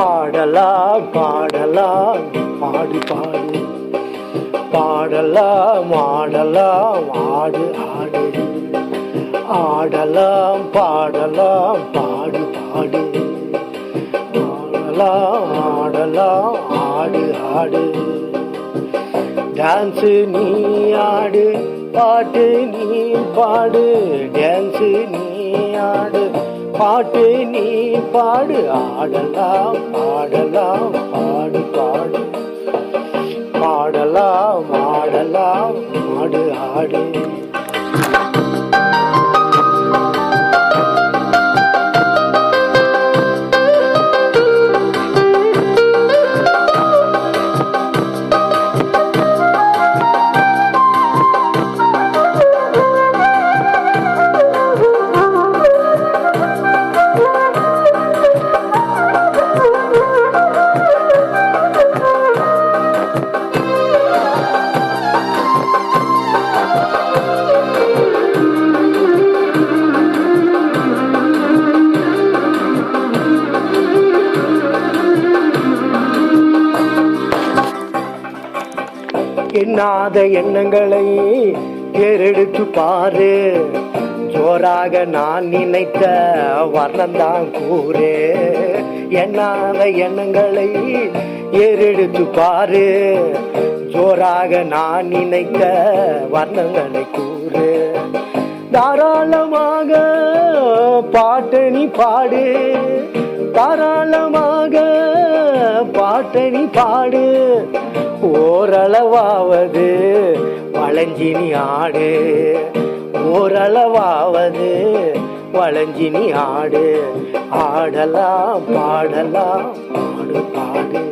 ஆடலாம் பாடலாம் பாடு பாடு, பாடலாம் ஆடலாம் ஆடு ஆடு, ஆடலாம் பாடலாம் பாடு பாடு, ஆடலாம் ஆடலாம் ஆடு ஆடு. டான்ஸு நீ ஆடு, பாட்டு நீ பாடு, டான்ஸு நீ ஆடு, பாட்டு நீ பாடு, ஆடலாம் பாடலாம் பாடு பாடு, பாடலாம் ஆடலாம் ஆடு ஆடு. எண்ணாத எண்ணங்களை ஏறெடுத்து பாரு, ஜோராக நான் நினைத்த வர்ணந்தான் கூறு. எண்ணாத எண்ணங்களை ஏறெடுத்து பாரு, ஜோராக நான் நினைத்த வர்ணங்களை கூறு. தாராளமாக பாட்டணி பாடு, தாராளமாக பாட்டணி பாடு, ஓரளவாவது வளைஞ்சினி ஆடு, ஓரளவாவது வளைஞ்சினி ஆடு. ஆடலாம் பாடலாம் பாடு பாடு,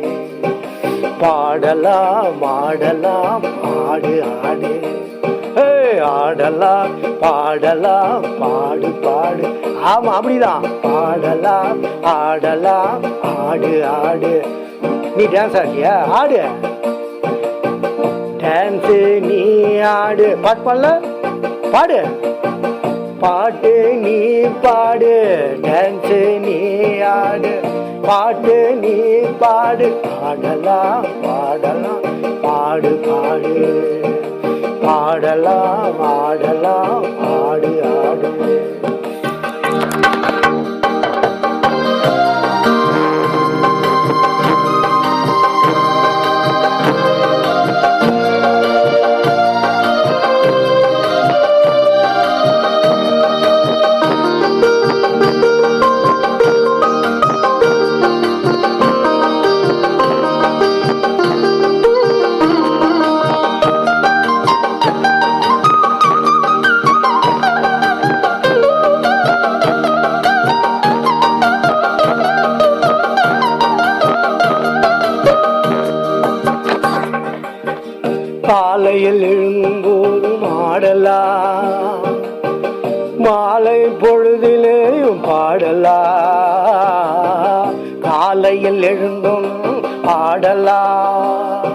பாடலாம் ஆடலாம் ஆடு ஆடு. ஆடலாம் பாடலாம் பாடு பாடு. ஆமா அப்படிதான், பாடலாம் ஆடலாம் ஆடு ஆடு. நீ டான்ஸ் ஆடியா? ஆடு டான்ஸு நீ ஆடு. பாட்டு பாடல, பாடு பாட்டு நீ பாடு, டான்ஸு நீ ஆடு, பாட்டு நீ பாடு, ஆடலாம் பாடலாம் பாடு பாடு, பாடலாம் ஆடலாம் ஆடு ஆடு. காலையில் எழும்போது ஆடலாம், மாலை பொழுதிலேயும் பாடலாம். காலையில் எழுந்தும் ஆடலாம்,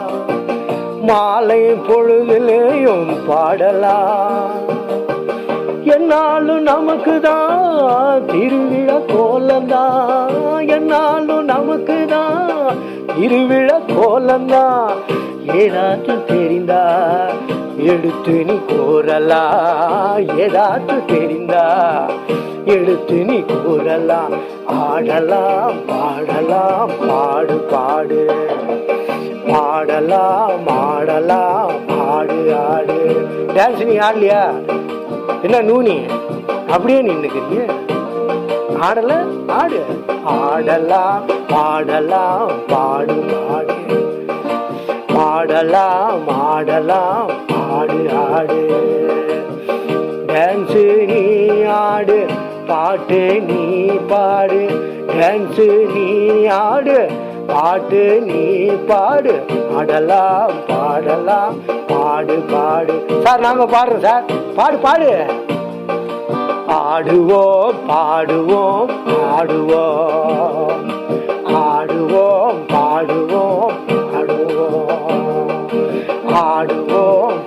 மாலை பொழுதிலேயும் பாடலாம். என்னாலும் நமக்கு தான் திருவிழா கோலந்தான், என்னாலும் நமக்கு தான் திருவிழா கோலந்தான். ஏதாச்சும் தெரிந்தா எடுத்து நீ கூறலாம், ஏதாச்சும் தெரிந்தா எடுத்து நீ கூறலாம். ஆடலாம் பாடலாம் பாடு பாடு, பாடலாம் ஆடலாம் ஆடு ஆடு. டான்ஸ் நீ ஆடலையா? என்ன நூனி அப்படியே நின்னுக்கிறீங்க? ஆடல ஆடு. ஆடலாம் பாடலாம் பாடு பாடு, பாடலாம் ஆடலாம் ஆடு ஆடு. டான்ஸு நீ ஆடு, பாட்டு நீ பாடு. டான்ஸு நீ ஆடு, பாட்டு நீ பாடு. ஆடலாம் பாடலாம் பாடு பாடு. சார் நாங்க பாடுறோம் சார், பாடு பாடு. ஆடுவோம் பாடுவோம் ஆடுவோம், ஆடுவோம் பாடுவோம் ஆடுவோம், ஆடுவோம்